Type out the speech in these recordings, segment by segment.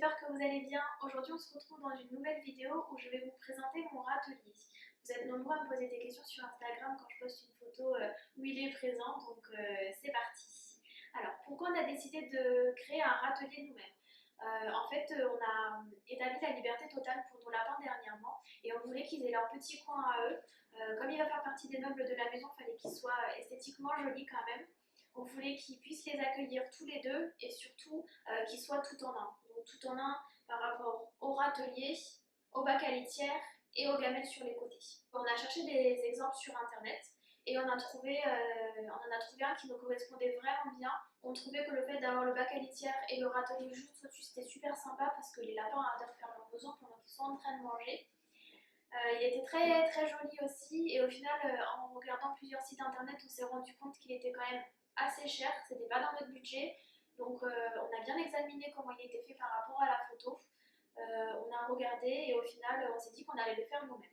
j'espère que vous allez bien. Aujourd'hui, on se retrouve dans une nouvelle vidéo où je vais vous présenter mon râtelier. Vous êtes nombreux à me poser des questions sur Instagram quand je poste une photo où il est présent, donc c'est parti. Alors, pourquoi on a décidé de créer un râtelier nous-mêmes? On a établi la liberté totale pour nos lapins dernièrement et on voulait qu'ils aient leur petit coin à eux. Comme il va faire partie des meubles de la maison, il fallait qu'ils soient esthétiquement jolis quand même. On voulait qu'ils puissent les accueillir tous les deux et surtout qu'ils soient tout en un. Donc tout en un par rapport au râtelier, au bac à litière et aux gamelles sur les côtés. On a cherché des exemples sur internet et on en a trouvé un qui nous correspondait vraiment bien. On trouvait que le fait d'avoir le bac à litière et le râtelier juste au-dessus, c'était super sympa parce que les lapins adorent faire leurs besoins pendant qu'ils sont en train de manger. Il était très très joli aussi et au final en regardant plusieurs sites internet on s'est rendu compte qu'il était quand même assez cher, c'était pas dans notre budget, donc on a bien examiné comment il était fait par rapport à la photo, on a regardé et au final on s'est dit qu'on allait le faire nous-mêmes.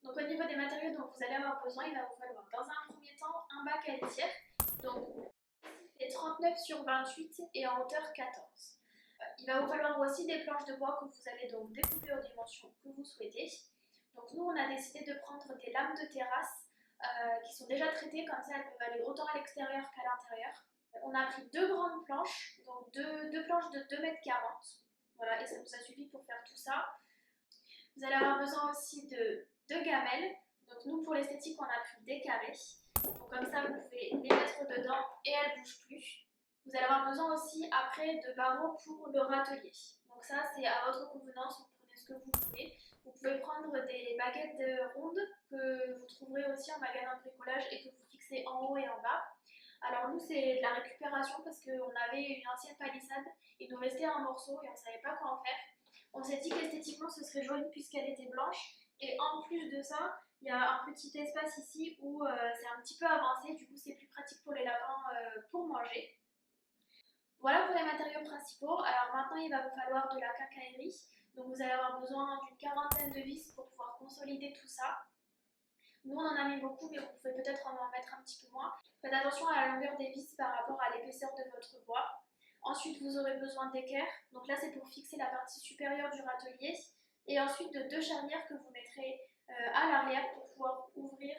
Donc au niveau des matériaux dont vous allez avoir besoin, il va vous falloir dans un premier temps un bac à litière, donc il fait 39 sur 28 et en hauteur 14. Il va vous falloir aussi des planches de bois que vous allez donc découper aux dimensions que vous souhaitez. Donc nous on a décidé de prendre des lames de terrasse qui sont déjà traitées, comme ça elles peuvent aller autant à l'extérieur qu'à l'intérieur. On a pris deux grandes planches, donc deux planches de 2,40 m. Voilà, et ça nous a suffi pour faire tout ça. Vous allez avoir besoin aussi de deux gamelles. Donc nous pour l'esthétique on a pris des carrés. Donc comme ça vous pouvez les mettre dedans et elles ne bougent plus. Vous allez avoir besoin aussi après de barreaux pour le râtelier. Donc ça c'est à votre convenance, vous prenez ce que vous voulez. Vous pouvez prendre des baguettes rondes que vous trouverez aussi en magasin de bricolage et que vous fixez en haut et en bas. Alors nous c'est de la récupération parce qu'on avait une ancienne palissade, il nous restait un morceau et on ne savait pas quoi en faire. On s'est dit qu'esthétiquement ce serait joli puisqu'elle était blanche et en plus de ça, il y a un petit espace ici où c'est un petit peu avancé, du coup c'est plus pratique pour les lapins pour manger. Voilà pour les matériaux principaux. Alors maintenant il va vous falloir de la quincaillerie. Donc vous allez avoir besoin d'une quarantaine de vis pour pouvoir consolider tout ça. Nous on en a mis beaucoup mais vous pouvez peut-être en mettre un petit peu moins. Faites attention à la longueur des vis par rapport à l'épaisseur de votre bois. Ensuite vous aurez besoin d'équerre. Donc là c'est pour fixer la partie supérieure du râtelier. Et ensuite de deux charnières que vous mettrez à l'arrière pour pouvoir ouvrir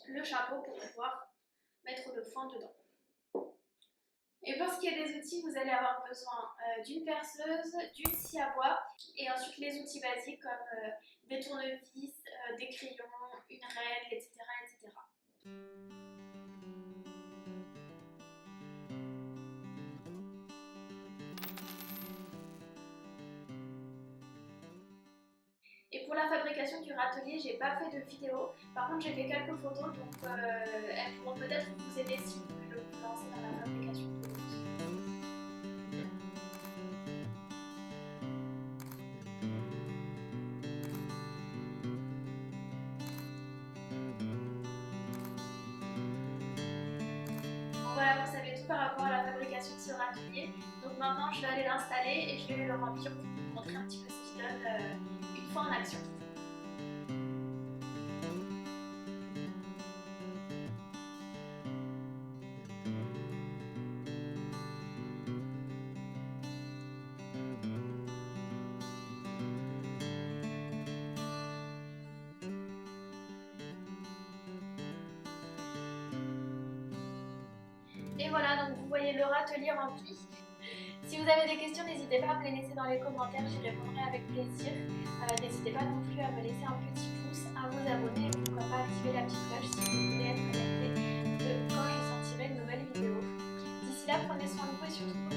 le chapeau pour pouvoir mettre le foin dedans. Et pour ce qui est des outils, vous allez avoir besoin d'une perceuse, d'une scie à bois et ensuite les outils basiques comme des tournevis, des crayons, une règle, etc. etc. Et pour la fabrication du râtelier, j'ai pas fait de vidéo, par contre j'ai fait quelques photos donc elles pourront peut-être vous aider si vous voulez vous lancer dans la fabrication de l'outil. Voilà, vous savez tout par rapport à la fabrication de ce râtelier. Donc maintenant, je vais aller l'installer et je vais le remplir pour vous montrer un petit peu ce qu'il donne une fois en action. Et voilà, donc vous voyez le râtelier rempli. Si vous avez des questions, n'hésitez pas à me les laisser dans les commentaires, j'y répondrai avec plaisir. N'hésitez pas non plus à me laisser un petit pouce, à vous abonner et pourquoi pas activer la petite cloche si vous voulez être alerté de quand je sortirai une nouvelle vidéo. D'ici là, prenez soin de vous et surtout